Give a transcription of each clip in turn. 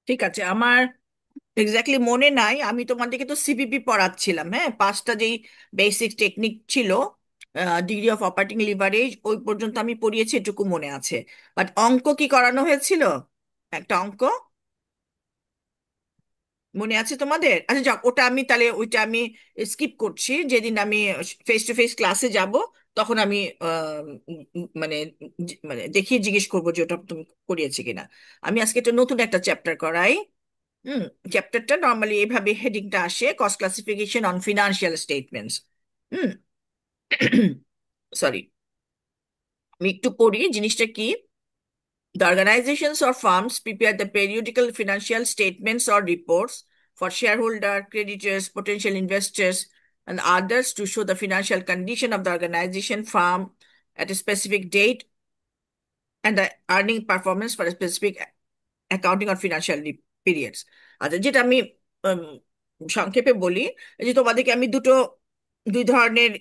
ঠিক আছে, আমার এক্স্যাক্টলি মনে নাই। আমি তোমাদেরকে তো সিপিপি পড়াচ্ছিলাম, হ্যাঁ, পাঁচটা যেই বেসিক টেকনিক ছিল, ডিগ্রি অফ অপারেটিং লিভারেজ ওই পর্যন্ত আমি পড়িয়েছি, এটুকু মনে আছে। বাট অঙ্ক কি করানো হয়েছিল? একটা অঙ্ক মনে আছে তোমাদের? আচ্ছা যাক, ওটা আমি তাহলে ওইটা আমি স্কিপ করছি। যেদিন আমি ফেস টু ফেস ক্লাসে যাব, তখন আমি মানে মানে দেখিয়ে জিজ্ঞেস করবো যে ওটা তুমি করিয়েছে কিনা। আমি আজকে একটা নতুন একটা চ্যাপ্টার করাই। হুম। চ্যাপ্টারটা নর্মালি এইভাবে হেডিংটা আসে, cost classification on financial statements. Hmm. Sorry, আমি একটু পড়ি জিনিসটা কি। The organizations or firms prepare the periodical financial statements or reports for shareholder, creditors, potential investors, and others to show the financial condition of the organization firm at a specific date and the earning performance for a specific accounting আর financial periods. আচ্ছা, যেটা আমি উম, সংক্ষেপে বলি, এই যে তোমাদেরকে আমি দুই ধরনের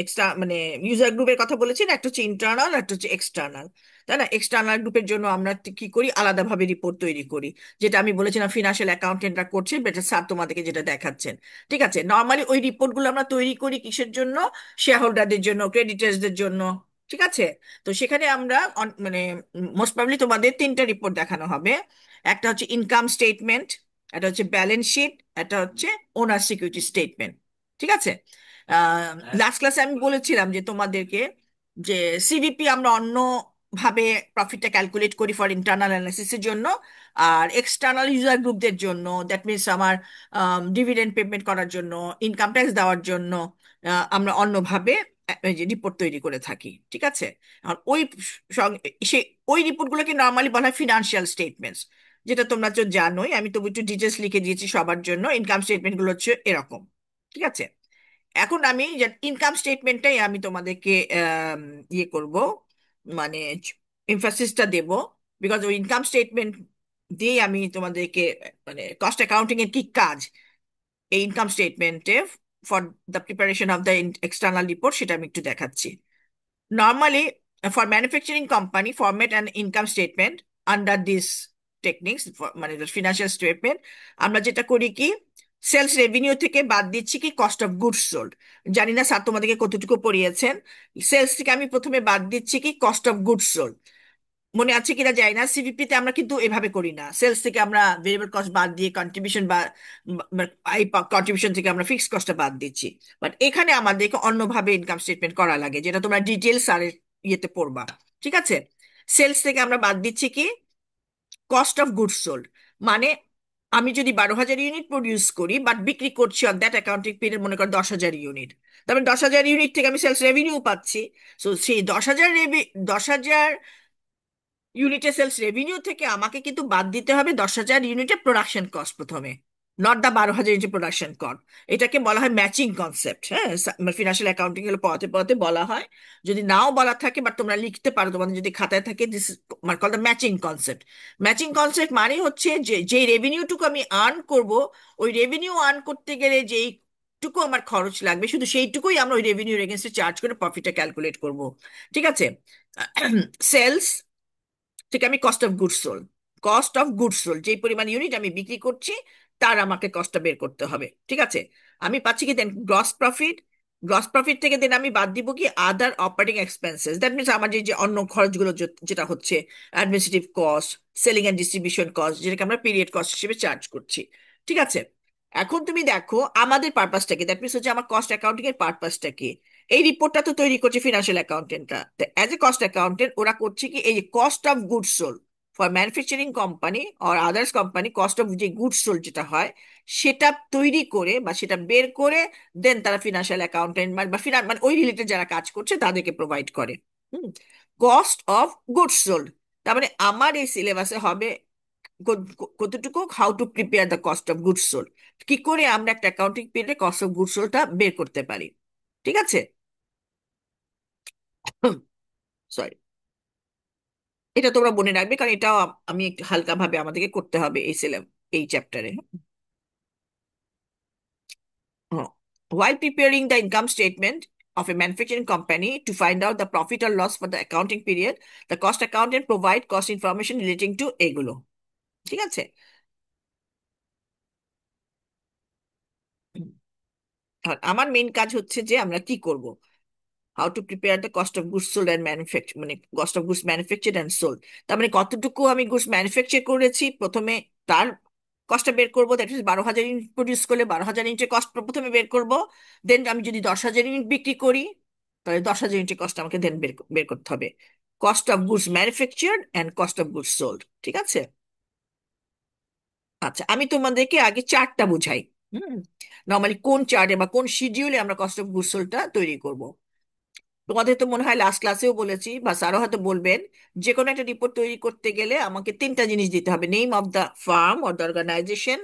এক্সট্রা মানে ইউজার গ্রুপের কথা বলেছি না, একটা হচ্ছে ইন্টারনাল, একটা হচ্ছে এক্সটার্নাল। তাই না? এক্সটার্নাল গ্রুপের জন্য আমরা কি করি, আলাদাভাবে রিপোর্ট তৈরি করি, যেটা আমি বলেছিলাম ফিনান্সিয়াল অ্যাকাউন্টেন্টরা করছে, বেটা স্যার তোমাদেরকে যেটা দেখাচ্ছেন। ঠিক আছে, নর্মালি ওই রিপোর্টগুলো আমরা তৈরি করি কিসের জন্য? শেয়ার হোল্ডারদের জন্য, ক্রেডিটার্সদের জন্য। ঠিক আছে। তো সেখানে আমরা মানে মোস্ট প্রবাবলি তোমাদের তিনটা রিপোর্ট দেখানো হবে। একটা হচ্ছে ইনকাম স্টেটমেন্ট, একটা হচ্ছে ব্যালেন্স শিট, একটা হচ্ছে ওনার সিকিউরিটি স্টেটমেন্ট। ঠিক আছে। লাস্ট ক্লাসে আমি বলেছিলাম যে তোমাদেরকে যে সিভিপি আমরা অন্য ভাবে প্রফিটটা ক্যালকুলেট করি ফর ইন্টারনাল অ্যানালিসিসের জন্য, আর এক্সটার্নাল ইউজার গ্রুপদের জন্য, দ্যাট মিনস আমার ডিভিডেন্ড পেমেন্ট করার জন্য, ইনকাম ট্যাক্স দেওয়ার জন্য আমরা অন্যভাবে রিপোর্ট তৈরি করে থাকি। ঠিক আছে। আর সে ওই রিপোর্টগুলোকে নর্মালি বলা হয় ফিনান্সিয়াল স্টেটমেন্টস, যেটা তোমরা তো জানোই। আমি তবু একটু ডিটেলস লিখে দিয়েছি সবার জন্য। ইনকাম স্টেটমেন্ট গুলো হচ্ছে এরকম। ঠিক আছে। এখন আমি ইনকাম স্টেটমেন্টটাই আমি তোমাদেরকে ইয়ে করব, মানে এমফাসিসটা দেব, বিকজ ওই ইনকাম স্টেটমেন্ট দিয়ে আমি তোমাদেরকে মানে কস্ট অ্যাকাউন্টিং এর কি কাজ এই ইনকাম স্টেটমেন্টে for the preparation of the external report, সেটা আমি একটু দেখাচ্ছি। Normally, for manufacturing company, format an income statement under these techniques, মানে ফিনান্সিয়াল স্টেটমেন্ট। আমরা যেটা করি কি, সেলস রেভিনিউ থেকে বাদ দিচ্ছি কি কস্ট অফ গুডস সোল্ড। জানি না স্যার তোমাদেরকে কতটুকু পড়িয়েছেন। সেলস থেকে আমি প্রথমে বাদ দিচ্ছি কি কস্ট অফ গুডস সোল্ড। মনে আছে কিনা যায় না, সিভিপি তে আমরা কিন্তু এভাবে করি না। সেলস থেকে আমরা ভেরিয়েবল কস্ট বাদ দিয়ে কন্ট্রিবিউশন এই কন্ট্রিবিউশন থেকে আমরা ফিক্সড কস্টটা বাদ দিচ্ছি। বাট এখানে আমাদেরকে অন্যভাবে ইনকাম স্টেটমেন্ট করা লাগে, যেটা তোমরা ডিটেলস আর ইয়েতে পড়বা। ঠিক আছে। সেলস থেকে আমরা বাদ দিচ্ছি কি কস্ট অফ গুডস সোল্ড। মানে আমি যদি 12,000 ইউনিট প্রডিউস করি বাট বিক্রি করছি অন দ্যাট অ্যাকাউন্টিং পিরিয়ড মনে কর 10,000 ইউনিট, তারপরে 10,000 ইউনিট থেকে আমি সেলস রেভিনিউ পাচ্ছি। সো সেই 10,000 ইউনিটের সেলস রেভিনিউ থেকে আমাকে কিন্তু বাদ দিতে হবে 10,000 ইউনিটের প্রোডাকশন কস্ট প্রথমে, নট দা 12,000 ইউনিটের প্রোডাকশন কস্ট। এটাকে বলা হয় ম্যাচিং কনসেপ্ট। হ্যাঁ, ফিনান্সিয়াল অ্যাকাউন্টিং এগুলো পড়াতে পড়াতে বলা হয়। যদি নাও বলা থাকে বাট তোমরা লিখতে পারো, তোমাদের যদি খাতায় থাকে, দিস মানে call the matching concept. Matching concept মানে হচ্ছে যে যে রেভিনিউটুকু আমি আর্ন করব, ওই রেভিনিউ আর্ন করতে গেলে যেই টুকু আমার খরচ লাগবে, শুধু সেইটুকুই আমরা ওই রেভিনিউর এগেনস্টে চার্জ করে প্রফিটটা ক্যালকুলেট করব। ঠিক আছে। সেলস থেকে আমি cost of goods sold, cost of goods sold যেই পরিমাণ ইউনিট আমি বিক্রি করছি তার আমাকে কস্টটা বের করতে হবে। ঠিক আছে। আমি পাচ্ছি কি দেন গ্রস প্রফিট। গ্রস প্রফিট থেকে দেন আমি বাদ দিব কি আদার অপারেটিং এক্সপেন্সেস, দ্যাট মিনস আমার যে যে অন্য খরচগুলো যেটা হচ্ছে administrative cost, selling and distribution cost, যেটাকে আমরা পিরিয়ড কস্ট হিসেবে চার্জ করছি। ঠিক আছে। এখন তুমি দেখো আমাদের পারপাসটা কি, দ্যাট মিনস হচ্ছে আমার কস্ট অ্যাকাউন্টিং এর পারপাসটা কি। এই রিপোর্টটা তো তৈরি করছে ফিনান্সিয়াল অ্যাকাউন্টেন্টরা, অ্যাজ এ কস্ট অ্যাকাউন্টেন্ট ওরা করছে কি, এই যে cost of goods sold for manufacturing company or others company, cost of যে গুডস সোল্ড যেটা হয় সেটা তৈরি করে বা সেটা বের করে দেন তারা ফিনান্সিয়াল অ্যাকাউন্টেন্ট বা মানে ওই রিলেটেড যারা কাজ করছে তাদেরকে প্রোভাইড করে। কস্ট অফ গুডস সোল্ড, তার মানে আমার এই সিলেবাসে হবে কতটুকু how to prepare the cost of goods sold, কি করে আমরা একটা অ্যাকাউন্টিং পিরিয়ডে কস্ট অফ গুডস সোল্ডটা বের করতে পারি। ঠিক আছে। সরি, এটা তোমরা মনে রাখবে, কারণ এটাও আমি একটু হালকা ভাবে আমাদেরকে করতে হবে এই এই চ্যাপ্টারে। While preparing the income statement of a manufacturing company to find out the profit or loss for the accounting period, the cost accountant provide cost information relating to এগুলো। ঠিক আছে। আর আমার মেইন কাজ হচ্ছে যে আমরা কি করব, how to prepare the cost of goods sold and manufacture, মানে cost of goods manufacture and sold. তার মানে কতটুকু আমি গুডস ম্যানুফ্যাকচার করেছি প্রথমে, তার কস্টটা বের করবো। দ্যাট ইজ 12,000 ইউনিট প্রডিউস করলে 12,000 ইউনিটের কস্ট প্রথমে বের করব। দেন আমি যদি 10,000 ইউনিট বিক্রি করি, তাহলে 10,000 ইউনিটের কস্ট আমাকে দেন বের বের করতে হবে। Cost of goods manufacture and cost of goods sold, ঠিক আছে। আচ্ছা, আমি তোমাদেরকে আগে চার্টটা বুঝাই। হুম। নর্মালি কোন চার্টে বা কোন শিডিউলে আমরা কস্ট অফ গুডস সোল্ডটা তৈরি করব। তোমাদের তো মনে হয় লাস্ট ক্লাসেও বলেছি, বা স্যারও হয়তো বলবেন, যে কোনো একটা রিপোর্ট তৈরি করতে গেলে আমাকে তিনটা জিনিস দিতে হবে: name of the firm or the organization,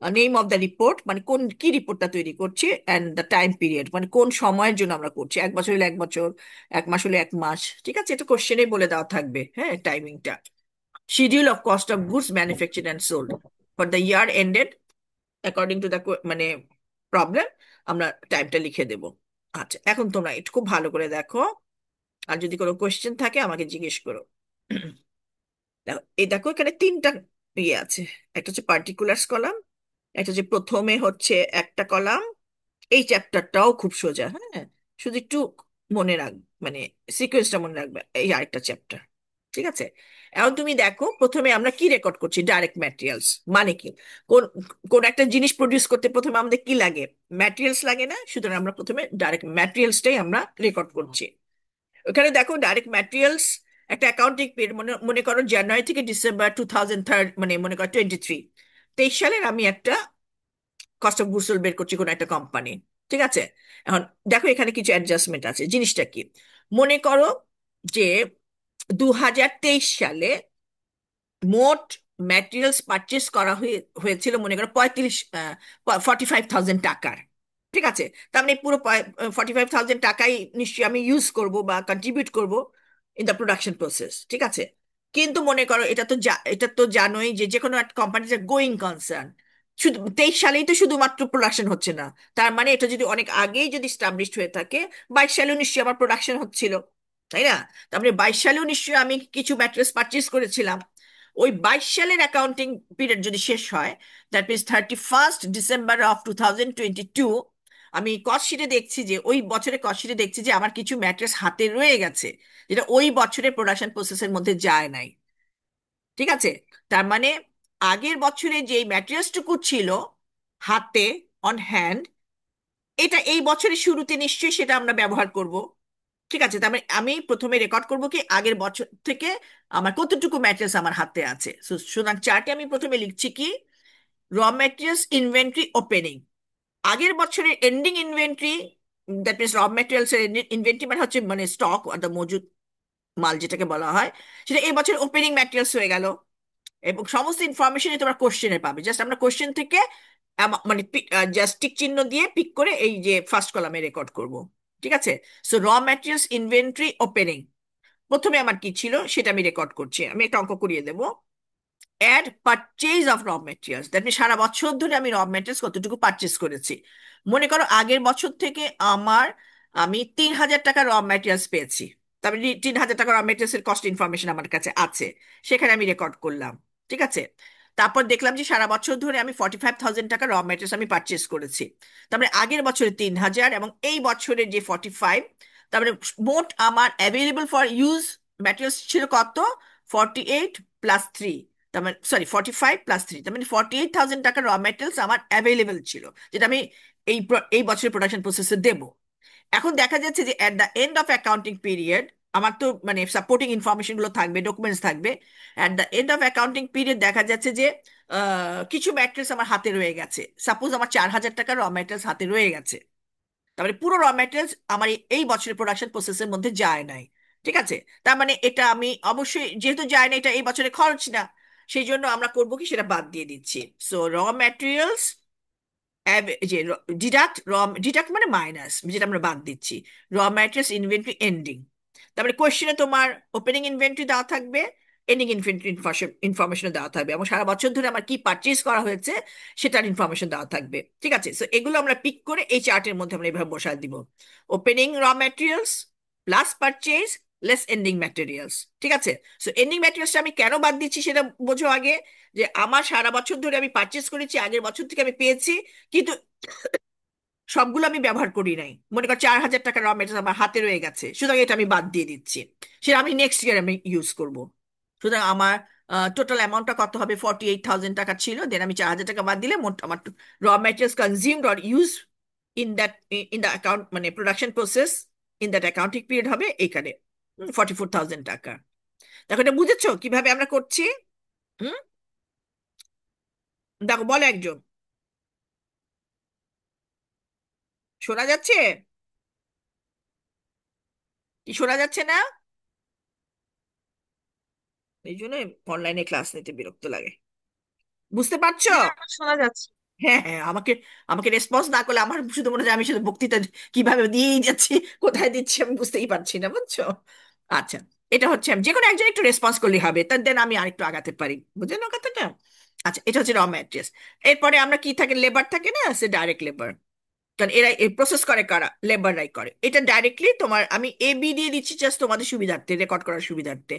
name of the report মানে কোন কি রিপোর্টটা তৈরি করছি, অ্যান্ড দ্য টাইম পিরিয়ড মানে কোন সময়ের জন্য আমরা করছি, 1 বছর হলে 1 বছর, 1 মাস হলে 1 মাস। ঠিক আছে, এটা কোশ্চেনেই বলে দেওয়া থাকবে, হ্যাঁ, টাইমিংটা। Schedule of cost of goods manufactured and sold for the year ended according to the মানে প্রবলেম, আমরা টাইমটা লিখে দেব। আচ্ছা, এখন তোমরা একটু খুব ভালো করে দেখো, আর যদি কোনো কোয়েশ্চেন থাকে আমাকে জিজ্ঞেস করো। এই দেখো, এখানে তিনটা ইয়ে আছে। একটা হচ্ছে পার্টিকুলার্স কলাম, একটা হচ্ছে প্রথমে হচ্ছে একটা কলাম। এই চ্যাপ্টারটাও খুব সোজা, হ্যাঁ, শুধু একটু মনে রাখ, মানে সিকোয়েন্সটা মনে রাখবে। এই আরেকটা চ্যাপ্টার, ঠিক আছে। এখন তুমি দেখো, প্রথমে আমরা কি রেকর্ড করছি, ডাইরেক্ট ম্যাটেরিয়ালস মানে কি, কোন কোন একটা জিনিস প্রডিউস করতে প্রথমে আমাদের কি লাগে, ম্যাটেরিয়ালস লাগে না? সুতরাং আমরা প্রথমে ডাইরেক্ট ম্যাটেরিয়ালসটাই আমরা রেকর্ড করছি। ওখানে দেখো ডাইরেক্ট ম্যাটেরিয়ালস একটা অ্যাকাউন্টিং পিরিয়ড, মনে মনে করো জানুয়ারি থেকে ডিসেম্বর 2003, মানে মনে করো 23 সালের আমি একটা কস্ট অফ গুডস সোল্ড বের করছি কোনো একটা কোম্পানি। ঠিক আছে। এখন দেখো এখানে কিছু অ্যাডজাস্টমেন্ট আছে। জিনিসটা কি, মনে করো যে 2023 সালে মোট ম্যাটেরিয়ালস পারচেস করা হয়েছিল মনে করো 45,000 টাকার। ঠিক আছে। তার মানে পুরো 45,000 টাকাই নিশ্চয়ই আমি ইউজ করব বা কন্ট্রিবিউট করব ইন দ্য প্রোডাকশন প্রসেস। ঠিক আছে। কিন্তু মনে করো এটা তো জানোই যে যে কোনো একটা কোম্পানির গোয়িং কনসার্ন, শুধু 23 সালেই তো শুধুমাত্র প্রোডাকশন হচ্ছে না। তার মানে এটা যদি অনেক আগেই যদি স্টাবলিশড হয়ে থাকে, 22 সালেও নিশ্চয়ই আমার প্রোডাকশন হচ্ছিল, তাই না? তারপরে 22 সালেও নিশ্চয়ই আমি কিছু ম্যাটেরিয়ালস পারচেস করেছিলাম। ওই 22 সালের অ্যাকাউন্টিং পিরিয়ড যদি শেষ হয়, দ্যাট মিনস 31 ডিসেম্বর অফ 2022, আমি কস্ট শিটে দেখছি যে ওই বছরের কস্ট শিটে দেখছি যে আমার কিছু ম্যাটেরিয়ালস হাতে রয়ে গেছে, যেটা ওই বছরের প্রোডাকশন প্রসেসের মধ্যে যায় নাই। ঠিক আছে। তার মানে আগের বছরে যে ম্যাটেরিয়ালসটুকু ছিল হাতে, অন হ্যান্ড, এটা এই বছরের শুরুতে নিশ্চয়ই সেটা আমরা ব্যবহার করব। ঠিক আছে। তার মানে আমি প্রথমে রেকর্ড করব কি আগের বছর থেকে আমার কতটুকু ম্যাটেরিয়ালস আমার হাতে আছে। সুতরাং চার্টে আমি প্রথমে লিখছি কি, র ম্যাটেরিয়ালস ইনভেন্টরি ওপেনিং, আগের বছরের এন্ডিং ইনভেন্টরি। দ্যাট মিনস র ম্যাটেরিয়ালস এর ইনভেন্টরি মানে হচ্ছে মানে স্টক অর্থাৎ মজুদ মাল যেটাকে বলা হয়, সেটা এই বছর ওপেনিং ম্যাটেরিয়ালস হয়ে গেল। এবং সমস্ত ইনফরমেশনই তোমরা কোশ্চেনে পাবে। জাস্ট আমরা কোশ্চেন থেকে মানে জাস্ট টিক চিহ্ন দিয়ে পিক করে এই যে ফার্স্ট কলামে রেকর্ড করব। ঠিক আছে। সো র ম্যাটেরিয়ালস ইনভেন্টরি ওপেনিং, প্রথমে আমার কি ছিল সেটা আমি রেকর্ড করছি। আমি একটা অঙ্ক করিয়ে দেবো। Add purchase of raw materials, that mean সারা বছর ধরে আমি র মেটেরিয়ালস কতটুকু পারচেজ করেছি। মনে করো আগের বছর থেকে আমি 3,000 টাকা র মেটেরিয়ালস পেয়েছি। তারপরে 3,000 টাকা র মেটেরিয়ালস এর কস্ট ইনফরমেশন আমার কাছে আছে, সেখানে আমি রেকর্ড করলাম। ঠিক আছে। তারপর দেখলাম যে সারা বছর ধরে আমি 45,000 টাকা র মেটেরিয়ালস আমি পারচেস করেছি। তারপরে আগের বছরে 3,000 এবং এই বছরের যে 45, তারপরে মোট আমার অ্যাভেলেবল ফর ইউজ ম্যাটেরিয়ালস ছিল কত, 48 + 3, তার মানে সরি 45 + 3, তার মানে 48,000 টাকার র মেটেরিয়ালস আমার অ্যাভেলেবেল ছিল, যেটা আমি এই বছরের প্রোডাকশন প্রসেসে দেব। এখন দেখা যাচ্ছে যে at the end of accounting period আমার তো মানে সাপোর্টিং ইনফরমেশন গুলো থাকবে, ডকুমেন্টস থাকবে। At the end of accounting period দেখা যাচ্ছে যে কিছু ম্যাটেরিয়ালস আমার হাতে রয়ে গেছে। সাপোজ আমার 4,000 টাকার র ম্যাটেরিয়ালস হাতে রয়ে গেছে। তারপরে পুরো র ম্যাটেরিয়ালস আমার এই বছরের প্রোডাকশন প্রসেসের মধ্যে যায় নাই। ঠিক আছে। তার মানে এটা আমি অবশ্যই, যেহেতু যায় না, এটা এই বছরে খরচ না, সেই জন্য আমরা করবো কি, সেটা বাদ দিয়ে দিচ্ছি। সো র ম্যাটেরিয়ালস যে ডিডাক্ট মানে মাইনাস, যেটা আমরা বাদ দিচ্ছি, র ম্যাটেরিয়ালস ইনভেন্টরি এন্ডিং। তারপরে কোয়েশ্চেনে তোমার ওপেনিং ইনভেন্টরি দেওয়া থাকবে, এন্ডিং ইনভেন্টরি ইনফরমেশন দেওয়া থাকবে, এবং সারা বছর ধরে আমার কি পারচেজ করা হয়েছে সেটার ইনফরমেশন দেওয়া থাকবে। ঠিক আছে। সো এগুলো আমরা পিক করে এই চার্টের মধ্যে আমরা এভাবে বসায় দিব। ওপেনিং র materials plus purchase less ending materials. ঠিক আছে? সো এন্ডিং ম্যাটেরিয়ালসটা আমি কেন বাদ দিচ্ছি সেটা বোঝো আগে। যে আমার সারা বছর ধরে আমি পারচেস করেছি, আগের বছর থেকে আমি পেয়েছি, কিন্তু সবগুলো আমি ব্যবহার করি নাই। মনে কর 4,000 টাকা র মেটেরিয়াল আমার হাতে রয়ে গেছে, সুতরাং এটা আমি বাদ দিয়ে দিচ্ছি। সেটা আমি নেক্সট ইয়ার আমি ইউজ করব। সুতরাং আমার টোটাল অ্যামাউন্টটা কত হবে? 48,000 টাকা ছিল, দেন আমি 4,000 টাকা বাদ দিলে মোট আমার raw materials consumed or use in that, in the account, মানে production process in that accounting period হবে এখানে 44,000 টাকা। দেখো, এটা বুঝেছো কিভাবে আমরা করছি? হুম? দেখো, বলো একজন। শোনা যাচ্ছে? কি শোনা যাচ্ছে না? এই জন্য অনলাইনে ক্লাস নিতে বিরক্ত লাগে। বুঝতে পারছো? হ্যাঁ, আমার শোনা যাচ্ছে। হ্যাঁ, হ্যাঁ, আমাকে আমাকে রেসপন্স না করলে আমার শুধু মনে হয় আমি শুধু বক্তৃতা কিভাবে দিয়েই যাচ্ছি, কোথায় দিচ্ছি আমি বুঝতেই পারছি না, বুঝছো? আচ্ছা, এটা হচ্ছে আমি যে কোনো একজন একটু রেসপন্স করলে হবে, তার দেন আমি আরেকটু আগাতে পারি। বুঝলেন না কথাটা? আচ্ছা, এটা হচ্ছে র ম্যাট্রিক্স। এরপরে আমরা কি থাকে, লেবার থাকে না, সে ডাইরেক্ট লেবার। কারণ এরা প্রসেস করে কারা? লেবাররাই করে এটা ডাইরেক্টলি। তোমার আমি এ বি দিয়ে দিচ্ছি জাস্ট তোমাদের সুবিধার্থে, রেকর্ড করার সুবিধার্থে।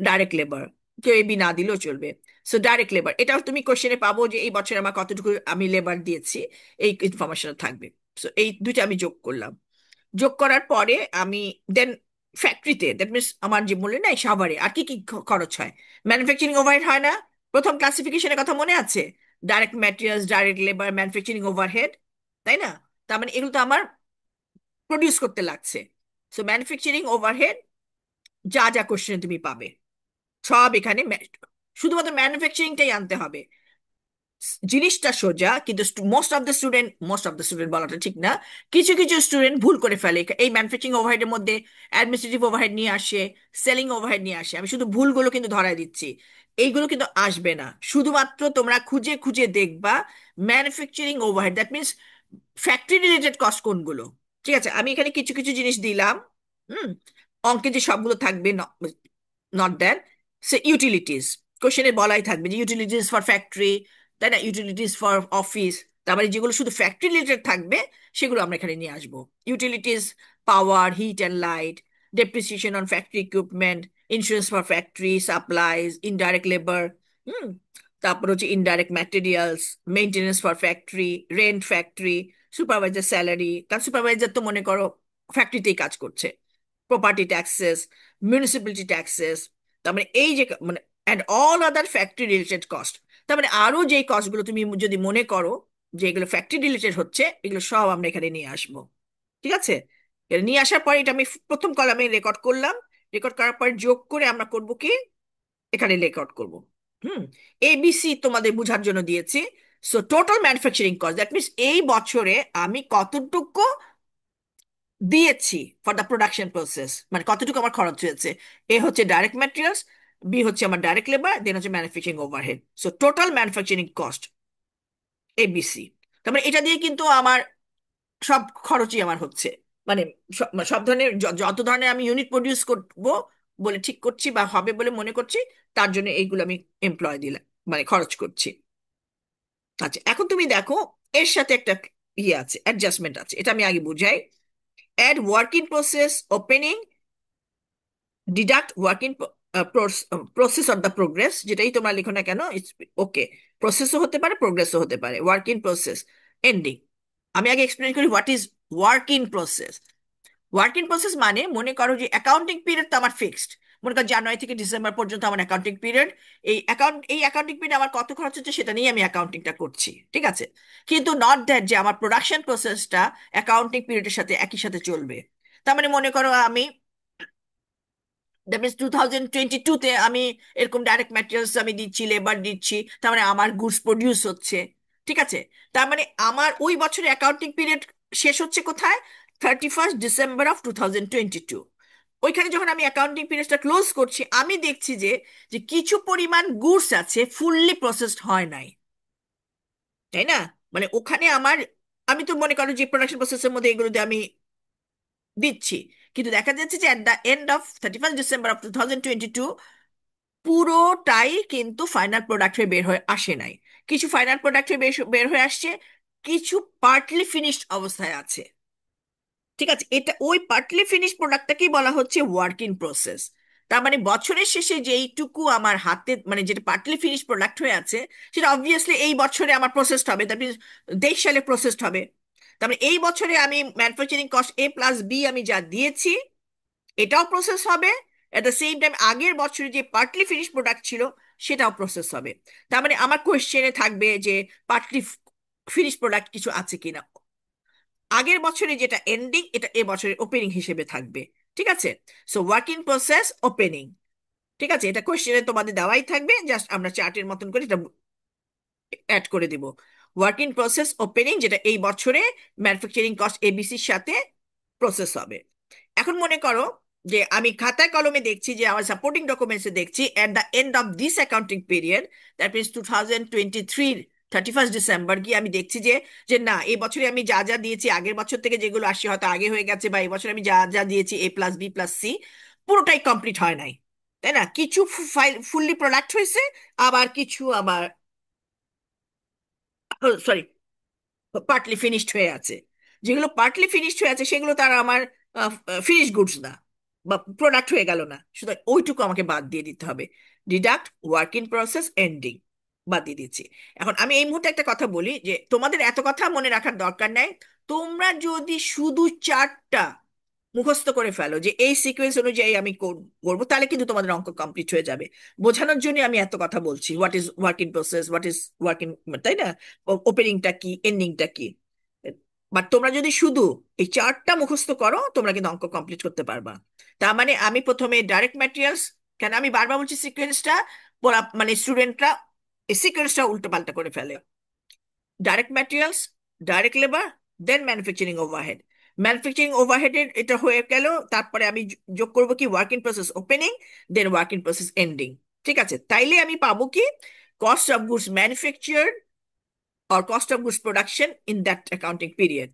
ডাইরেক্ট লেবার, কেউ এ বি না দিলেও চলবে। সো ডাইরেক্ট লেবার, এটাও তুমি কোশ্চেনে পাবো যে এই বছর আমার কতটুকু আমি লেবার দিয়েছি, এই ইনফরমেশন থাকবে। সো এই দুইটা আমি যোগ করলাম। যোগ করার পরে আমি দেন ফ্যাক্টরিতে, দ্যাট মিনস আমার যে বললে না, এই সাভারে আর কি কি খরচ হয়। ম্যানুফ্যাকচারিং ওভারহেড হয় না? প্রথম ক্লাসিফিকেশনের কথা মনে আছে? Direct materials, direct labour, manufacturing overhead, তাই না? তার মানে এগুলো তো আমার প্রডিউস করতে লাগছে। সো ম্যানুফ্যাকচারিং ওভারহেড, যা যা কোশ্চেন তুমি পাবে সব এখানে শুধুমাত্র ম্যানুফ্যাকচারিংটাই আনতে হবে। জিনিসটা সোজা, কিন্তু মোস্ট অফ দ্য স্টুডেন্ট বলাটা ঠিক না, কিছু কিছু স্টুডেন্ট ভুল করে ফেলে এই ম্যানুফ্যাকচারিং ওভারহেডের মধ্যে। অ্যাডমিনিস্ট্রেটিভ ওভারহেড নিয়ে আসে, সেলিং ওভারহেড নিয়ে আসে। আমি শুধু ভুলগুলো কিন্তু ধরাই দিচ্ছি, এইগুলো কিন্তু আসবে না। শুধুমাত্র তোমরা খুঁজে খুঁজে দেখবা manufacturing overhead, that means factory related cost কোনগুলো। ঠিক আছে, আমি এখানে কিছু কিছু জিনিস দিলাম। হুম। অঙ্কে যে সবগুলো থাকবে, নট দ্যাট। সে ইউটিলিটিস, কোশ্চেনে বলাই থাকবে যে ইউটিলিটিস ফর ফ্যাক্টরি, তাই না, ইউটিলিটিস ফর অফিস। তারপরে যেগুলো শুধু ফ্যাক্টরি রিলেটেড থাকবে সেগুলো আমরা এখানে নিয়ে আসবো। Utilities, power, heat and light, depreciation on factory equipment, insurance for factory, supplies, indirect labour. Hmm. তারপর হচ্ছে indirect materials, maintenance for factory, rent factory, supervisor salary, কারণ সুপারভাইজার তো মনে করো ফ্যাক্টরিতেই কাজ করছে, প্রপার্টি ট্যাক্সেস, মিউনিসিপ্যালিটি ট্যাক্সেস, তার মানে এই যে মানে and all other factory related cost. তার মানে আরো যেই কস্টগুলো তুমি যদি মনে করো যে এগুলো ফ্যাক্টরি রিলেটেড হচ্ছে, এগুলো সব আমরা এখানে নিয়ে আসবো। ঠিক আছে? এটা নিয়ে আসার পরে এটা আমি প্রথম কলামে রেকর্ড করলাম। রেকর্ড করার পর যোগ করে আমরা করব কি, এখানে রেকর্ড করব। হুম। এবিসি তোমাদের বোঝার জন্য দিয়েছি। So total manufacturing cost, that means এই বছরে আমি কতটুকু দিয়েছি ফর দ্য প্রোডাকশন প্রসেস, মানে কতটুকু আমার খরচ হয়েছে। এ হচ্ছে ডাইরেক্ট ম্যাটেরিয়ালস, বি হচ্ছে আমার ডাইরেক্ট লেবার, দেন হচ্ছে manufacturing overhead. So total manufacturing cost, ABC. তার মানে এটা দিয়ে কিন্তু আমার সব খরচই আমার হচ্ছে, মানে সব ধরনের যত ধরনের আমি ইউনিট প্রডিউস করবো বলে ঠিক করছি বা হবে বলে মনে করছি, তার জন্য এইগুলো আমি এমপ্লয় দিলাম, মানে খরচ করছি। আচ্ছা, এখন তুমি দেখো এর সাথে একটা ইয়ে আছে, অ্যাডজাস্টমেন্ট আছে, এটা আমি আগে বুঝাই। Add work in process opening, deduct work in process of the progress, যেটাই তোমরা লিখো না কেন, ওকে। প্রসেসও হতে পারে, প্রোগ্রেসও হতে পারে। ওয়ার্ক ইন প্রসেস এন্ডিং, আমি আগে এক্সপ্লেন করি what is work in process. Work in process মানে মনে করো যে অ্যাকাউন্টিং পিরিয়ড তো আমার ফিক্সড। মনে করো জানুয়ারি থেকে ডিসেম্বর পর্যন্ত আমার অ্যাকাউন্টিং পিরিয়ড। এই অ্যাকাউন্টিং পিরিয়ড আমার কত খরচ হচ্ছে সেটা নিয়ে আমি অ্যাকাউন্টিংটা করছি। ঠিক আছে? কিন্তু নট দ্যাট যে আমার প্রোডাকশন প্রসেসটা অ্যাকাউন্টিং পিরিয়ডের সাথে একই সাথে চলবে। তার মানে মনে করো আমি, দ্যাট মিনস 2022-তে আমি এরকম ডাইরেক্ট ম্যাটেরিয়ালস আমি দিচ্ছি, লেবার দিচ্ছি, তার মানে আমার গুডস প্রডিউস হচ্ছে। ঠিক আছে? তার মানে আমার ওই বছরের অ্যাকাউন্টিং পিরিয়ড শেষ হচ্ছে কোথায়? 31 ডিসেম্বর অফ 2022। ওইখানে যখন আমি অ্যাকাউন্টিং পিরিয়ডটা ক্লোজ করছি, আমি দেখছি যে যে কিছু পরিমাণ গুডস আছে ফুললি প্রসেসড হয় নাই, তাই না? মানে ওখানে আমার, আমি তো মনে করো যে প্রোডাকশন প্রসেসের মধ্যে এগুলো দিয়ে আমি দিচ্ছি, কিন্তু দেখা যাচ্ছে যে at the end of 31 December of 2022 পুরোটাই কিন্তু ফাইনাল প্রোডাক্ট হয়ে বের হয়ে আসে নাই। কিছু ফাইনাল প্রোডাক্ট হয়ে বের বের হয়ে আসছে, কিছু পার্টলি ফিনিশড অবস্থায় আছে। ঠিক আছে, এটা ওই পার্টলি ফিনিশ প্রোডাক্টটাকেই বলা হচ্ছে ওয়ার্ক ইন প্রসেস। তার মানে বছরের শেষে যেইটুকু আমার হাতে মানে যেটা পার্টলি ফিনিশ প্রোডাক্ট হয়ে আছে, সেটা অবভিয়াসলি এই বছরে আমার প্রসেসড হবে, দ্যাট মিনস 23 সালে প্রসেসড হবে। তার মানে এই বছরে আমি ম্যানুফ্যাকচারিং কস্ট A+B আমি যা দিয়েছি, এটাও প্রসেস হবে। এট দ্য সেম টাইম আগের বছরে যে পার্টলি ফিনিশ প্রোডাক্ট ছিল, সেটাও প্রসেস হবে। তার মানে আমার কোয়েশ্চেনে থাকবে যে পার্টলি ফিনিশ প্রোডাক্ট কিছু আছে কিনা। আগের বছরে যেটা এন্ডিং, এটা এ বছরের ওপেনিং হিসেবে থাকবে। ঠিক আছে, so work in process opening. ঠিক আছে, এটা কোশ্চেনে তোমাদের দেওয়াই থাকবে, জাস্ট আমরা চার্টের মতন করে এটা অ্যাড করে দিব। ওয়ার্ক ইন প্রসেস ওপেনিং, যেটা এই বছরে ম্যানুফ্যাকচারিং কস্ট এবিসির সাথে প্রসেস হবে। এখন মনে করো যে আমি খাতায় কলমে দেখছি, যে আমার সাপোর্টিং ডকুমেন্টসে দেখছি at the end of this accounting period, that means 2023 31 December গিয়ে আমি দেখছি যে যে না, এই বছরে আমি যা যা দিয়েছি, আগের বছর থেকে যেগুলো আসছে হয়তো আগে হয়ে গেছে, বা এই বছর আমি যা যা দিয়েছি A+B+C পুরোটাই কমপ্লিট হয় নাই, তাই না? কিছু ফাইল ফুললি প্রোডাক্ট হয়েছে, আবার কিছু আবার সরি পার্টলি ফিনিশড হয়ে আছে। যেগুলো পার্টলি ফিনিশড হয়ে আছে সেগুলো তার আমার ফিনিশ গুডস না, বা প্রোডাক্ট হয়ে গেল না, শুধু ওইটুকু আমাকে বাদ দিয়ে দিতে হবে। Deduct work in process ending, বাদ দিয়ে দিচ্ছি। এখন আমি এই মুহূর্তে একটা কথা বলি, যে তোমাদের এত কথা মনে রাখার দরকার নাই। তোমরা যদি শুধু চারটা মুখস্থ করে ফেলো যে এই সিকোয়েন্স অনুযায়ী আমি করবো, তাহলে কিন্তু তোমাদের অঙ্ক কমপ্লিট হয়ে যাবে। বোঝানোর জন্য আমি এত কথা বলছি, what is work in process, what is work in, তাই না, ওপেনিংটা কি, এন্ডিংটা কি। বাট তোমরা যদি শুধু এই চারটা মুখস্থ করো, তোমরা কিন্তু অঙ্ক কমপ্লিট করতে পারবা। তার মানে আমি প্রথমে ডাইরেক্ট ম্যাটেরিয়ালস, কেন আমি বারবার বলছি সিকোয়েন্সটা, পড়া মানে স্টুডেন্টরা এই সিকোয়েন্সটা উল্টো পাল্টা করে ফেলে। Direct materials, direct labour, then manufacturing overhead. Manufacturing ওভারহেডের এটা হয়ে গেল, তারপরে আমি যোগ করবো কি work in process opening, then work in process ending. ঠিক আছে, তাইলে আমি পাবো কি cost of goods manufacture or cost of goods production in that accounting period।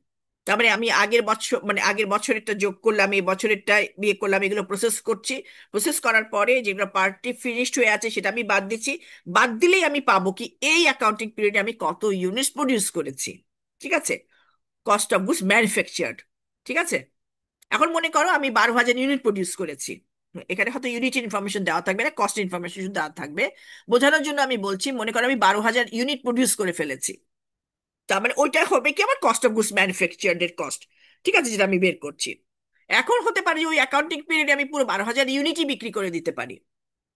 তার মানে আমি আগের বছর মানে আগের বছরেরটা যোগ করলাম, এই বছরেরটা বিয়ে করলাম, এগুলো প্রসেস করছি। প্রসেস করার পরে যেগুলো পার্টলি ফিনিশড হয়ে আছে সেটা আমি বাদ দিচ্ছি। বাদ দিলেই আমি পাবো কি এই অ্যাকাউন্টিং পিরিয়ডে আমি কত ইউনিটস প্রডিউস করেছি। ঠিক আছে, কস্ট অফ গুডস ম্যানুফ্যাকচার্ড। ঠিক আছে, এখন মনে করো আমি 12,000 ইউনিট প্রডিউস করেছি। এখানে হয়তো ইউনিট ইনফরমেশন দেওয়া থাকবে না, কস্ট ইনফরমেশন দেওয়া থাকবে। বোঝানোর জন্য আমি বলছি, মনে করো আমি 12,000 ইউনিট প্রডিউস করে ফেলেছি। তার মানে ওইটা হবে কি আমার কস্ট অফ গুডস ম্যানুফ্যাকচার্ড এর কস্ট। ঠিক আছে, যেটা আমি বের করছি। এখন হতে পারে যে ওই অ্যাকাউন্টিং পিরিয়ডে আমি পুরো 12,000 ইউনিটই বিক্রি করে দিতে পারি,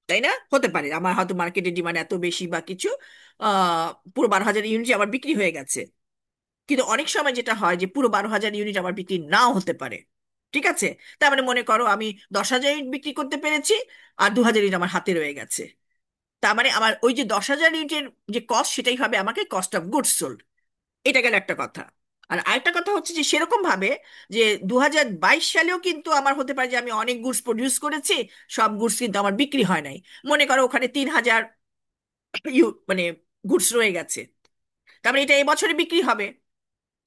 তাই না? হতে পারে আমার হয়তো মার্কেটের ডিমান্ড এত বেশি বা কিছু, পুরো 12,000 ইউনিট আমার বিক্রি হয়ে গেছে। কিন্তু অনেক সময় যেটা হয় যে পুরো 12,000 ইউনিট আমার বিক্রি নাও হতে পারে। ঠিক আছে, তার মানে মনে করো আমি 10,000 ইউনিট বিক্রি করতে পেরেছি, আর 2,000 ইউনিট আমার হাতে রয়ে গেছে। তার মানে আমার ওই যে 10,000 ইউনিটের যে কস্ট, সেটাই হবে আমাকে কস্ট অফ গুডস সোল্ড। এটা গেল একটা কথা। আর আরেকটা কথা হচ্ছে যে সেরকম ভাবে যে 2022 সালেও কিন্তু আমার হতে পারে যে আমি অনেক গুডস প্রডিউস করেছি, সব গুডস কিন্তু আমার বিক্রি হয় নাই। মনে করো ওখানে 3,000 মানে গুডস রয়ে গেছে, তারপরে এটা এবছরে বিক্রি হবে।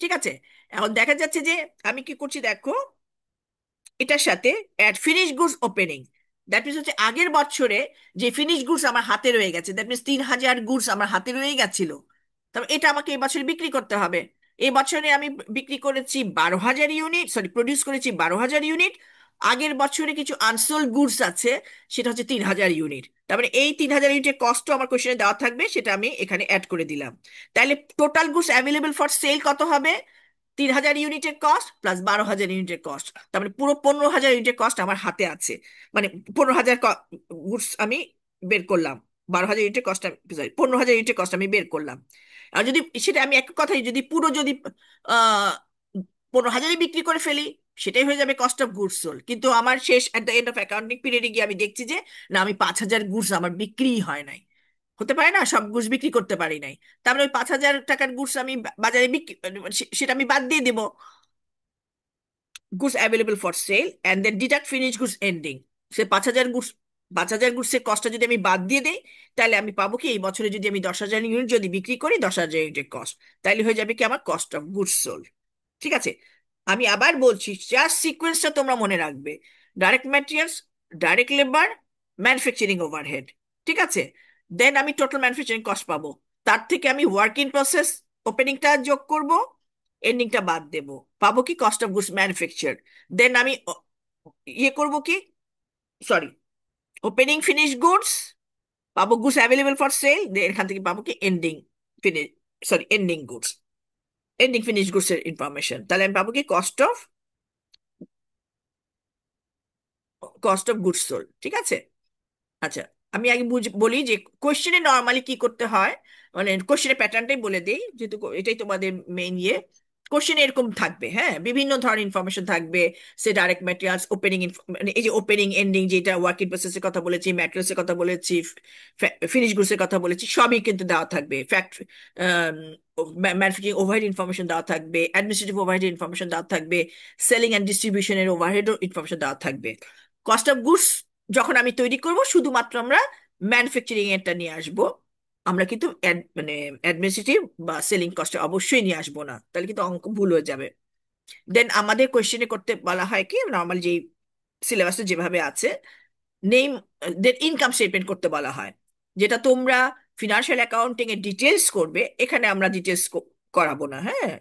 ঠিক আছে, এখন দেখা যাচ্ছে যে আমি কি করছি দেখো, এটার সাথে add finish goods opening, that means হচ্ছে আগের বছরে যে ফিনিশ গুডস আমার হাতে রয়ে গেছে, দ্যাট মিনস 3,000 গুডস আমার হাতে রয়ে গেছিল, তবে এটা আমাকে এই বছরে বিক্রি করতে হবে। এই বছরে আমি বিক্রি করেছি 12,000 ইউনিট, সরি প্রডিউস করেছি 12,000 ইউনিট। আগের বছরে কিছু আনসোল্ড গুডস আছে, সেটা হচ্ছে 3,000 ইউনিট। তার মানে এই 3,000 ইউনিটের কস্টও আমার কোশ্চেনে দেওয়া থাকবে, সেটা আমি এখানে অ্যাড করে দিলাম। তাহলে total goods available for sell কত হবে? 3,000 ইউনিটের কস্ট প্লাস 12,000 ইউনিটের কস্ট, তার মানে পুরো 15,000 ইউনিটের কস্ট আমার হাতে আছে। মানে 15,000 গুডস আমি বের করলাম, 12,000 ইউনিটের কস্ট, সরি 15,000 ইউনিটের কস্ট আমি বের করলাম। আর যদি সেটা আমি এক কথাই যদি পুরো যদি 15,000 বিক্রি করে ফেলি, সেটাই হয়ে যাবে কস্ট অফ গুডস সোল্ড। কিন্তু আমার শেষ at the end of accounting পিরিয়ডে গিয়ে আমি দেখছি যে না, আমি 5,000 গুডস আমার বিক্রিই হয় নাই। হতে পারে না, সব গুডস বিক্রি করতে পারি নাই। তারপরে ওই 5,000 টাকার গুডস আমি বাজারে বিক্রি, সেটা আমি বাদ দিয়ে দেবো, goods available for sale and then deduct finish goods ending. সে 5,000 গুডস, 5,000 গুডসের কস্টটা যদি আমি বাদ দিয়ে দেই, তাহলে আমি পাবো কি এই বছরে যদি আমি 10,000 ইউনিট যদি বিক্রি করি, 10,000 ইউনিটের কস্ট, তাহলে হয়ে যাবে কি আমার কস্ট অফ গুডস সোল্ড। ঠিক আছে, আমি আবার বলছি, জাস্ট সিকোয়েন্সটা তোমরা মনে রাখবে। Direct materials, direct labour, manufacturing overhead. ঠিক আছে, দেন আমি টোটাল ম্যানুফ্যাকচারিং কস্ট পাবো। তার থেকে আমি ওয়ার্ক ইন প্রসেস ওপেনিংটা যোগ করব, এন্ডিংটা বাদ দেব। পাবো কি কস্ট অফ গুডস ম্যানুফ্যাকচার। দেন আমি ইয়ে করব কি, সরি, ওপেনিং ফিনিশ গুডস পাবো, গুডস অ্যাভেলেবল ফর সেল, এখান থেকে পাবো কি ending finish, sorry ending goods, ending finish goods এর ইনফরমেশন। তাহলে আমি পাবো কি কস্ট অফ গুডস সোল্ড। ঠিক আছে। আচ্ছা, আমি আগে বলি যে কোশ্চেনে নর্মালি কি করতে হয়, মানে কোশ্চেনের প্যাটার্নটাই বলে দিই, যেহেতু এটাই তোমাদের মেইন ইয়ে। কোশ্চেনে এরকম থাকবে, হ্যাঁ, বিভিন্ন ধরনের ইনফরমেশন থাকবে। সে ডাইরেক্ট ম্যাটেরিয়ালস ওপেনিং, মানে এই যে ওপেনিং এন্ডিং, যেটা ওয়ার্ক ইন প্রসেসের কথা বলেছি, ম্যাটেরিয়ালস এর কথা বলেছি, ফিনিশ গুডস এর কথা বলেছি, সবই কিন্তু দেওয়া থাকবে। ফ্যাক্টরি ম্যানুফ্যাকচারিং ওভারহেড ইনফরমেশন দেওয়া থাকবে, অ্যাডমিনিস্ট্রেটিভ ওভারহেড ইনফরমেশন দেওয়া থাকবে, সেলিং অ্যান্ড ডিস্ট্রিবিউশনের ওভারহেড ইনফরমেশন দেওয়া থাকবে। কস্ট অফ গুডস যখন আমি তৈরি করব, শুধুমাত্র আমরা ম্যানুফ্যাকচারিং এরটা নিয়ে আসবো, আমরা কিন্তু মানে অ্যাডমিনিস্ট্রেটিভ বা সেলিং কস্ট অবশ্যই নিয়ে আসবো না, তাহলে কিন্তু অঙ্ক ভুল হয়ে যাবে। দেন আমাদের কোয়েশ্চেনে করতে বলা হয় কি, নর্মাল যে সিলেবাসে যেভাবে আছে, নেম, দেন ইনকাম স্টেটমেন্ট করতে বলা হয়, যেটা তোমরা ফিনান্সিয়াল অ্যাকাউন্টিং এর ডিটেলস করবে, এখানে আমরা ডিটেলস করাবো না, হ্যাঁ।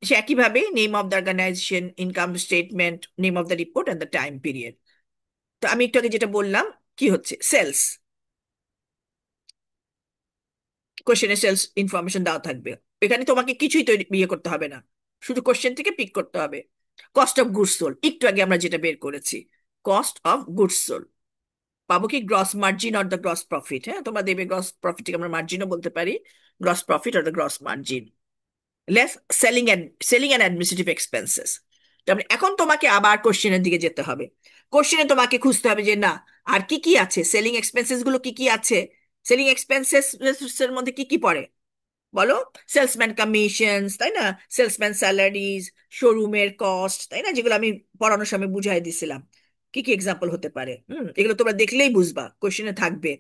সে একইভাবে name of the organization, income statement, name of the report and the time period. তো আমি একটু আগে যেটা বললাম, কি হচ্ছে সেলস, কোশ্চেনে সেলস ইনফরমেশন দেওয়া থাকবে, এখানে তোমাকে কিছুই তৈরি ইয়ে করতে হবে না, শুধু কোশ্চেন থেকে পিক করতে হবে। কস্ট অফ গুডস সোল্ড, একটু আগে আমরা যেটা বের করেছি, কস্ট অফ গুডস সোল্ড পাবো কি gross margin or the gross profit, হ্যাঁ তোমরা দেবে গ্রস প্রফিটকে আমরা মার্জিনও বলতে পারি, gross profit or the gross margin, less selling and administrative expenses. তারপরে এখন তোমাকে আবার কোশ্চেনের দিকে যেতে হবে, কোশ্চেনে তোমাকে খুঁজতে হবে যে না, আর কি কি আছে, সেলিং এক্সপেন্সেস গুলো কি কি আছে, সেলিং এক্সপেন্সেস এর মধ্যে কি কি পড়ে বলো, সেলসম্যান কমিশনস, তাই না, সেলসম্যান স্যালারিজ, শোরুমের কস্ট, তাই না, যেগুলো আমি পড়ানোর সময় বুঝাই দিছিলাম, কি কি এক্সাম্পল হতে পারে, এগুলো তোমরা দেখলেই বুঝবা, কোশ্চেনে থাকবে।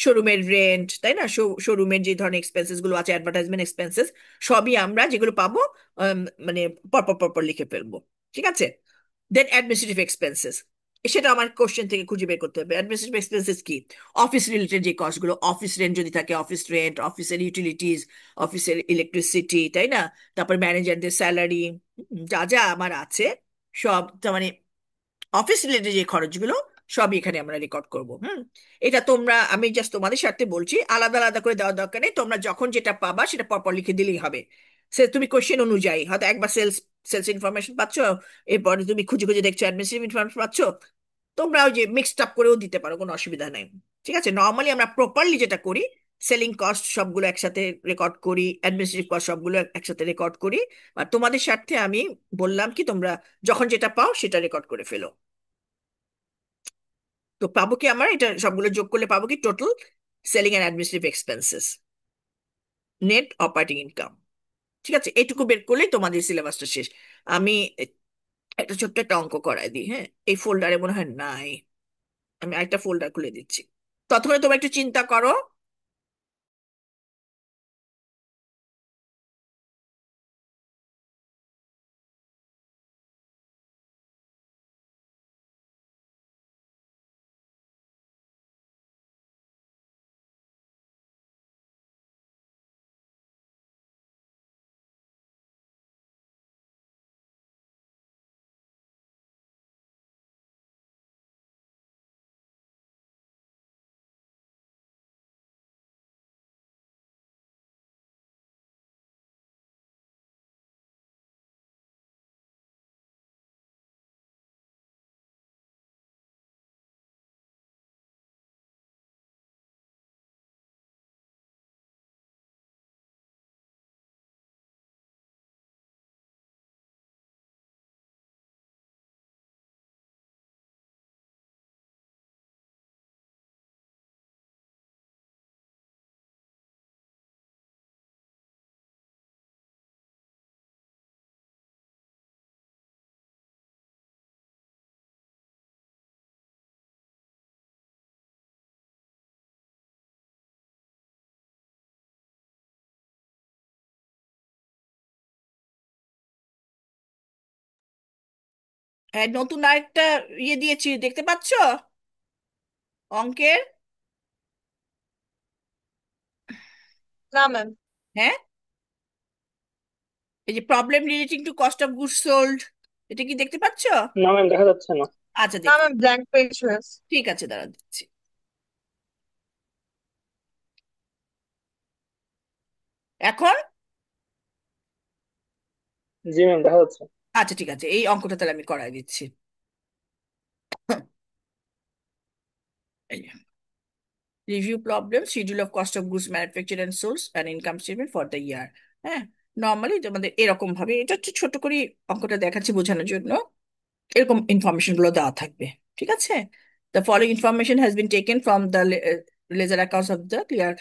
শোরুমের রেন্ট, তাই না, শোরুমের যে ধরনের এক্সপেন্সেস গুলো আছে, অ্যাডভার্টাইজমেন্ট এক্সপেন্সেস, সবই আমরা যেগুলো পাবো মানে পরপর পরপর লিখে ফেলবো। ঠিক আছে। দেন অ্যাডমিনিস্ট্রেটিভ এক্সপেন্সেস, সেটা আমার কোশ্চেন থেকে খুঁজে বের করতে হবে। অ্যাডমিনিস্ট্রেটিভ এক্সপেন্সেস কি, অফিস রিলেটেড যে কস্টগুলো, অফিস রেন্ট যদি থাকে, অফিস রেন্ট, অফিসের ইউটিলিটিস, অফিসের ইলেকট্রিসিটি, তাই না, তারপর ম্যানেজারদের স্যালারি, যা যা আমার আছে সব, তার মানে অফিস রিলেটেড যে খরচগুলো, সবই এখানে আমরা রেকর্ড করব। এটা তোমরা, আমি জাস্ট তোমাদের সাথে বলছি, আলাদা আলাদা করে দেওয়ার দরকার নেই, তোমরা যখন যেটা পাবা সেটা পরপর লিখে দিলেই হবে। সে তুমি কোশ্চেন অনুযায়ী হয়তো একবার সেলস সেলস ইনফরমেশন পাচ্ছ, এরপরে তুমি খুঁজে খুঁজে দেখছো অ্যাডমিনিস্ট্রেটিভ ইনফরমেশন পাচ্ছ, তোমরা ওই যে মিক্সড আপ করেও দিতে পারো, কোনো অসুবিধা নেই। ঠিক আছে, নর্মালি আমরা প্রপারলি যেটা করি, সেলিং কস্ট সবগুলো একসাথে রেকর্ড করি, অ্যাডমিনিস্ট্রেটিভ কস্ট সবগুলো একসাথে রেকর্ড করি। আর তোমাদের স্বার্থে আমি বললাম কি, তোমরা যখন যেটা পাও সেটা রেকর্ড করে ফেলো। তো পাবো কি, আমার এটা সবগুলো যোগ করলে পাবো কি total selling and administrative expenses, net operating income. ঠিক আছে, এইটুকু বের করলেই তোমাদের সিলেবাসটা শেষ। আমি একটা ছোট্ট একটা অঙ্ক করাই দিই, হ্যাঁ, এই ফোল্ডারে মনে হয় নাই, আমি আরেকটা ফোল্ডার খুলে দিচ্ছি, ততক্ষণে তোমরা একটু চিন্তা করো। নতুন আরেকটা ইয়ে দিয়েছি, দেখতে পাচ্ছো, অঙ্কের। না ম্যাম। হ্যাঁ, এই যে problem relating to cost of goods sold, এটা কি দেখতে পাচ্ছ? না ম্যাম, দেখা যাচ্ছে না। আচ্ছা না দেখি। ম্যাম, ব্ল্যাঙ্ক পেজ হয়েছে। ঠিক আছে, দাঁড়া দিচ্ছি। এখন? জি ম্যাম, দেখা যাচ্ছে। আচ্ছা ঠিক আছে, এই অঙ্কটা তাহলে আমি করাই দিচ্ছি। Review problem, schedule of cost of goods manufacture and source and income statement for the ইয়ার। হ্যাঁ, নর্মালি তোমাদের এরকম ভাবে, এটা একটু ছোট করে অঙ্কটা দেখাচ্ছি বোঝানোর জন্য। এরকম ইনফরমেশন গুলো দেওয়া থাকবে। ঠিক আছে? The following information has been taken from the ledger accounts of the clear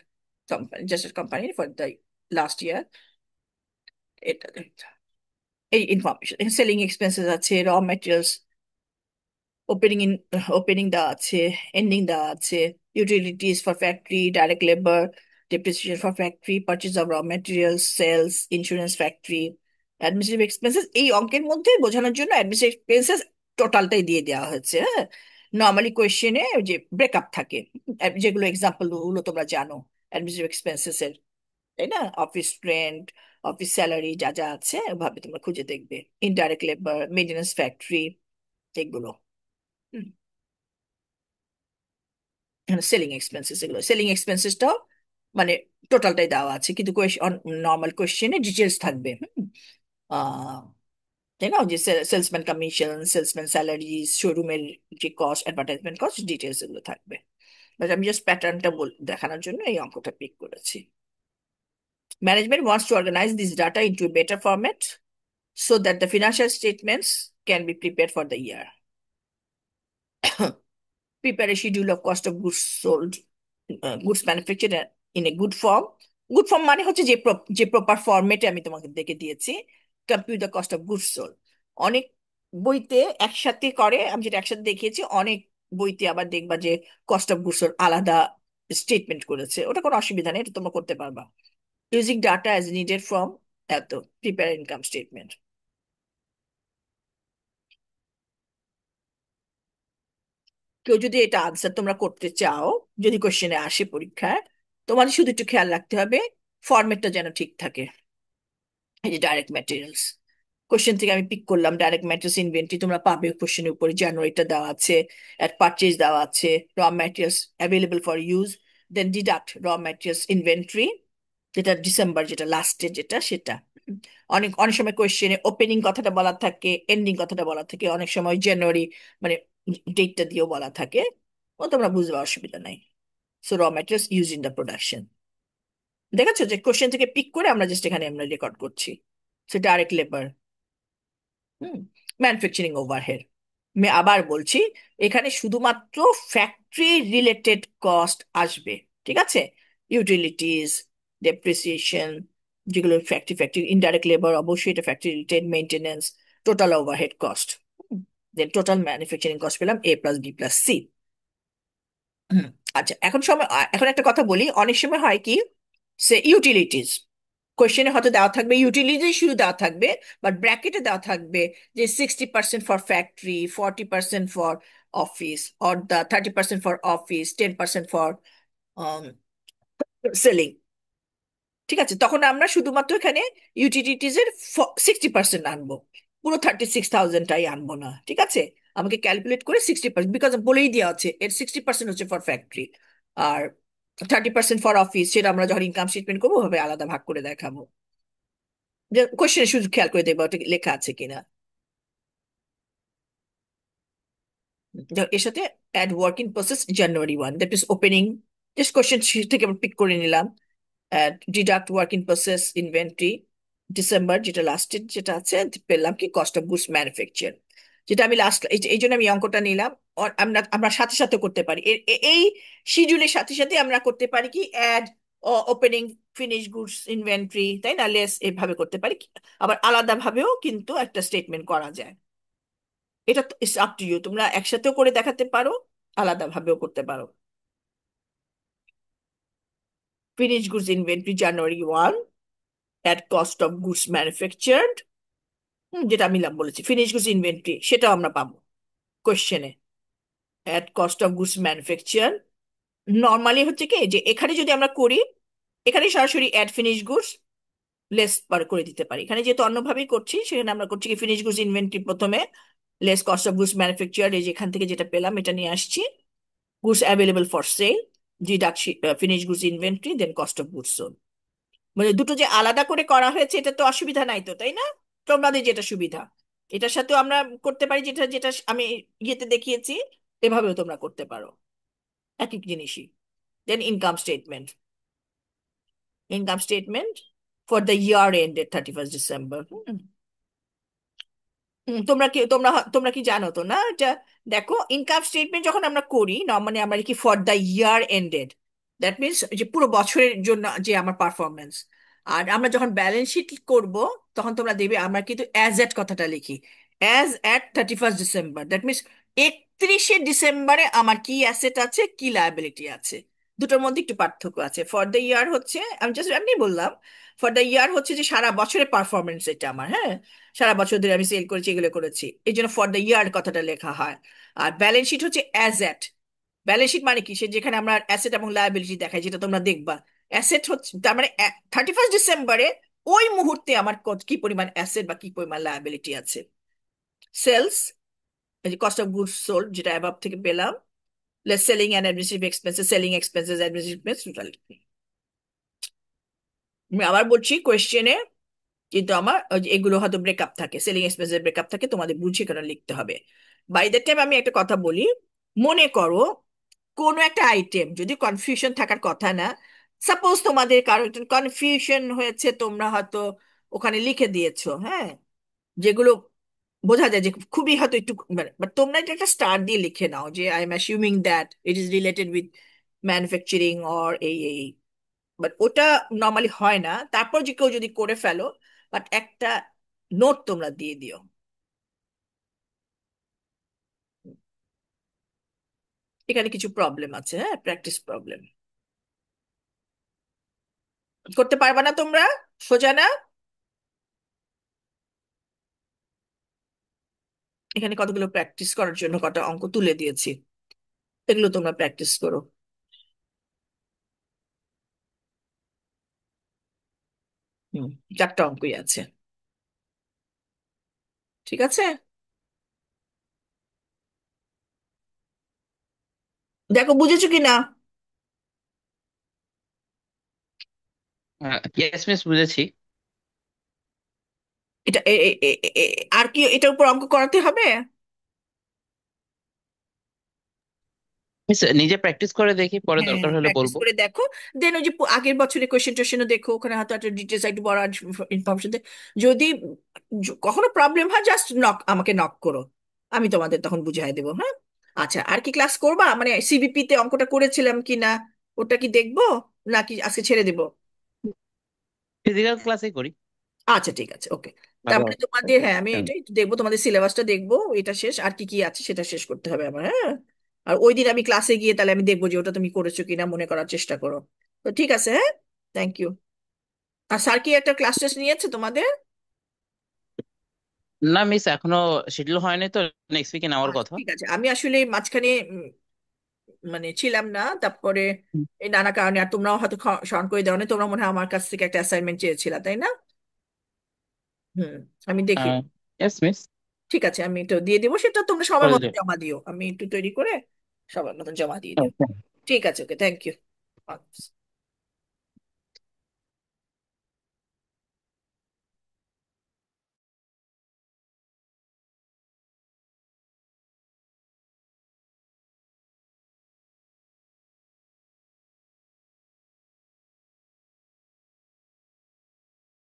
company, just company for the last year. এটা এই ইনফরমেশন, সেলিং এক্সপেন্সেস আছে, র ম্যাটেরিয়ালস, ওপেনিং ওপেনিং দেওয়া আছে, এন্ডিং দেওয়া আছে, utilities for factory, direct labour, depreciation for factory, purchase of raw materials, sales, insurance factory, administrative expenses। এই অঙ্কের মধ্যে বোঝানোর জন্য অ্যাডমিনিস্ট্রেটিভ এক্সপেন্সেস টোটালটাই দিয়ে দেওয়া হয়েছে। হ্যাঁ, নর্মালি কোয়েশ্চেনে যে ব্রেকআপ থাকে, যেগুলো এক্সাম্পল গুলো তোমরা জানো অ্যাডমিনিস্ট্রেটিভ এক্সপেন্সেস এর, তাই না? অফিস রেন্ট, অফিস স্যালারি, যা যা আছে ওভাবে তোমরা খুঁজে দেখবে। ইনডাইরেক্ট লেবার, মেইনটেন্যান্স ফ্যাক্টরি, এগুলো। সেলিং এক্সপেন্সেস, এগুলো সেলিং এক্সপেন্সেসটাও মানে টোটালটাই দেওয়া আছে, কিন্তু নর্মাল কোয়েশ্চেনে ডিটেলস থাকবে। আহ তাই না? যে সেলসম্যান কমিশন, সেলসম্যান স্যালারিজ, শোরুমের যে কস্ট, অ্যাডভার্টাইজমেন্ট কস্ট, ডিটেলস এগুলো থাকবে। বাট আমি জাস্ট প্যাটার্নটা দেখানোর জন্য এই অঙ্কটা পিক করেছি। Management wants to organize this data into a better format so that the financial statements can be prepared for the year. Prepare a schedule of cost of goods sold, goods manufactured in a good form. Good form মানে হচ্ছে যে proper ফরম্যাটে আমি তোমাকে দেখে দিয়েছি। Compute the cost of goods sold. অনেক বইতে একসাথে করে, আমি যেটা একসাথে দেখিয়েছি, অনেক বইতে আবার দেখবা যে কস্ট অফ গুডস সোল্ড আলাদা স্টেটমেন্ট করেছে। ওটা কোনো অসুবিধা নেই, এটা তোমরা করতে পারবা। Using data as needed from এত প্রিপেয়ার ইনকাম স্টেটমেন্ট। কেউ যদি এটা আনসার তোমরা করতে চাও, যদি কোশ্চেনে আসে পরীক্ষায়, তোমাদের শুধু একটু খেয়াল রাখতে হবে ফরম্যাটটা যেন ঠিক থাকে। এই যে ডাইরেক্ট ম্যাটেরিয়ালস, কোশ্চেন থেকে আমি পিক করলাম ডাইরেক্ট ম্যাটেরিয়ালস ইনভেন্টরি, তোমরা পাবে কোশ্চেনের উপরে জানুয়ারিটা দেওয়া আছে, এট পারচেজ দেওয়া আছে, raw materials available for use, then deduct raw materials inventory, যেটা ডিসেম্বর, যেটা লাস্টের যেটা সেটা। অনেক অনেক সময় কোয়েশ্চেনে ওপেনিং কথাটা বলা থাকে, এন্ডিং কথাটা বলা থাকে, অনেক সময় জানুয়ারি মানে ডেটটা দিয়েও বলা থাকে। ও তোমরা বুঝবে, অসুবিধা নাই। সো র materials use in the production, দেখেছো যে কোশ্চেন থেকে পিক করে আমরা জাস্ট এখানে আমরা রেকর্ড করছি। So direct labour, manufacturing overhead. আমি আবার বলছি, এখানে শুধুমাত্র ফ্যাক্টরি রিলেটেড কস্ট আসবে। ঠিক আছে? ইউটিলিটিস, ডেপ্রিসিয়েশন, যেগুলো ফ্যাক্টরি ফ্যাক্টরি ইনডাইরেক্ট লেবার, অবশ্যই এটা factory related, maintenance, total overhead cost, then total manufacturing cost পেলাম A+B+C। আচ্ছা, এখন একটা কথা বলি, অনেক সময় হয় কি, সে ইউটিলিটিস কোয়েশ্চেনে হয়তো দেওয়া থাকবে, ইউটিলিটি শুধু দেওয়া থাকবে, বাট ব্র্যাকেটে দেওয়া থাকবে যে 60% for factory, 40% for office, or the 30% for office, 10% for selling. ঠিক আছে? তখন আমরা শুধুমাত্র এখানে ইউটিলিটিজ এর 60% আনবো, পুরো 36,000টাই আনবো না। ঠিক আছে? আমাকে ক্যালকুলেট করে 60%, বিকজ বলেই দেওয়া আছে এর 60% হচ্ছে ফর ফ্যাক্টরি, আর 30% ফর অফিস, সেটা আমরা যখন ইনকাম স্টেটমেন্ট করবো ওভাবে আলাদা ভাগ করে দেখাবো। যে কোশ্চেনে শুধু খেয়াল করে দেখবো ওটা লেখা আছে কিনা। এর সাথে add work in process January 1, that is opening, just question থেকে আমরা পিক করে নিলাম। Deduct work in process inventory December, যেটা লাস্টের যেটা আছে, পেলাম কি কস্ট অফ গুডস ম্যানুফ্যাকচার, যেটা আমি লাস্ট, এই জন্য আমি অঙ্কটা নিলাম। আমরা আমরা সাথে সাথে করতে পারি, এই শিডিউলের সাথে সাথে আমরা করতে পারি কি add opening finish goods inventory, তাই না, লেস, এভাবে করতে পারি। আবার আলাদা ভাবেও কিন্তু একটা স্টেটমেন্ট করা যায়। এটা ইটস আপ টু ইউ, তোমরা একসাথেও করে দেখাতে পারো, আলাদা ভাবেও করতে পারো। Finish goods inventory January 1 at cost of goods manufactured, যেটা আমি বলেছি ফিনিশ গুডস ইনভেন্টরি, সেটাও আমরা পাবো কোশ্চেনে, at cost of goods manufacture. Normally হচ্ছে কি যে এখানে যদি আমরা করি, এখানে সরাসরি অ্যাড ফিনিশ গুডস, লেস করে দিতে পারি। এখানে যেহেতু অন্যভাবেই করছি, সেখানে আমরা করছি কি ফিনিশ গুডস ইনভেন্টরি প্রথমে, less cost of goods manufacture, এই যেখান থেকে যেটা পেলাম এটা নিয়ে আসছি, goods available for sale, deduction finish goods inventory, then cost of goods sold. মানে দুটো যে আলাদা করে করা হয়েছে এটা তো অসুবিধা নাই তো, তাই না? তোমাদের যেটা সুবিধা, এটার সাথেও আমরা করতে পারি, যেটা যেটা আমি ইয়েতে দেখিয়েছি, এভাবেও তোমরা করতে পারো, একই জিনিসই। Then income statement for the year ended 31 December. তোমরা কি তোমরা কি জানো তো না এটা? দেখো, ইনকাম স্টেটমেন্ট যখন আমরা করি মানে আমরা কি for the year ended, that means যে পুরো বছরের জন্য যে আমার পারফরমেন্স। আর আমরা যখন ব্যালেন্স শিট করব, তখন তোমরা দেখবে আমরা কিন্তু অ্যাজ এট কথাটা লিখি, as at 31 December, that means 31শে ডিসেম্বরে আমার কি অ্যাসেট আছে, কি লায়াবিলিটি আছে। দুটোর মধ্যে একটু পার্থক্য আছে। ফর দ্য ইয়ার হচ্ছে, আমি জাস্ট এমনি বললাম, ফর দ্য ইয়ার হচ্ছে যে সারা বছরের পারফরমেন্স এটা আমার, হ্যাঁ, সারা বছর ধরে আমি সেল করেছি, এগুলো করেছি, এই জন্য ফর দ্য ইয়ার কথাটা লেখা হয়। আর ব্যালেন্স শিট হচ্ছে অ্যাজ এট। ব্যালেন্স শিট মানে কি, সে যেখানে আমরা অ্যাসেট এবং লায়াবিলিটি দেখাই, যেটা তোমরা দেখবা। অ্যাসেট হচ্ছে তার মানে 31 ডিসেম্বরে ওই মুহূর্তে আমার কি পরিমাণ অ্যাসেট বা কি পরিমাণ লায়াবিলিটি আছে। সেলস, এই যে কস্ট অফ গুডস সোল্ড যেটা অ্যাবাভ থেকে পেলাম, less selling and administrative expenses, selling expenses, administrative expense, total. আমি আবার বলছি কোয়েশ্চেনে, কিন্তু আমার ওই যে এগুলো হয়তো ব্রেকআপ থাকে, সেলিং এক্সপেন্সের ব্রেকআপ থাকে, তোমাদের বুঝে কেন লিখতে হবে। বাই দ্যাট টাইম আমি একটা কথা বলি, মনে করো কোনো একটা আইটেম যদি কনফিউশন থাকার কথা না, সাপোজ তোমাদের কারো একটু কনফিউশন হয়েছে, তোমরা হয়তো ওখানে লিখে দিয়েছো, হ্যাঁ, যেগুলো বোঝা যায় যে খুবই হয়তো একটু, বাট তোমরা এটা একটা স্টার দিয়ে লিখে নাও যে I am অ্যাসিউমিং that it is related with manufacturing or এই। বাট ওটা নর্মালি হয় না, তারপর যে কেউ যদি করে ফেলো, বাট একটা নোট তোমরা দিয়ে দিও। এখানে কিছু প্রবলেম আছে, হ্যাঁ, প্র্যাকটিস প্রবলেম। করতে পারবা না তোমরা? সোজা না? এখানে কতগুলো প্র্যাকটিস করার জন্য কটা অঙ্ক তুলে দিয়েছি, এগুলো তোমরা প্র্যাকটিস করো। হুম, 4টা অঙ্কই আছে। ঠিক আছে, দেখো বুঝেছো কি না। ইয়েস মিস, বুঝেছি। এটা আর কি এটার উপর অঙ্ক করাতে হবে? মিস নিজে প্র্যাকটিস করে দেখি, পরে হ্যাঁ, দরকার হলে প্র্যাকটিস বলবো। করে দেখো। দেন ওই যে আগের বছরের কোয়েশ্চেন টোয়েশ্চেনও দেখো, ওখানে হয়তো একটা ডিটেলস একটু বড় ইনফরমেশন দেয়। যদি কখনো প্রবলেম হয়, জাস্ট আমাকে নক করো, আমি তোমাদের তখন বুঝিয়ে দেবো, হ্যাঁ। আচ্ছা, আর কি ক্লাস করবা, মানে সিবিপি তে অঙ্কটা করেছিলাম কি না, ওটা কি দেখবো, নাকি আজকে ছেড়ে দেবো? ফিজিক্যাল ক্লাসেই করি। আচ্ছা, ঠিক আছে, ওকে। তার ভালো মানে হবে। তোমাদের, হ্যাঁ, আমি এটাই একটু দেখবো, তোমাদের সিলেবাসটা দেখবো, এটা শেষ, আর কি কি আছে সেটা শেষ করতে হবে আমার, হ্যাঁ। আর ওই দিন আমি ক্লাসে গিয়ে তাহলে আমি দেখবো যে ওটা তুমি করেছো কিনা, মনে করার চেষ্টা করো। তো ঠিক আছে, হ্যাঁ, থ্যাংক ইউ। আর স্যার কি একটা ক্লাস টেস্ট নিয়েছে তোমাদের? না মিস, এখনো শিডিউল হয়নি তো, নেক্সট উইকে নেওয়ার আচ্ছা, কথা। ঠিক আছে, আমি আসলে এই মাঝখানে মানে ছিলাম না, তারপরে এই নানা কারণে, আর তোমরাও হয়তো স্মরণ করে দেওয়া নেই, তোমরা মনে হয় আমার কাছ থেকে একটা অ্যাসাইনমেন্ট চেয়েছিলা, তাই না? হুম, আমি দেখি। ইয়েস মিস, ঠিক আছে, আমি একটু দিয়ে দিব, সেটা তোমরা সময় করে মতো দিও। জমা দিও, আমি একটু তৈরি করে সময় মতো জমা দিয়ে দিও। ঠিক আছে, ওকে, থ্যাংক ইউ।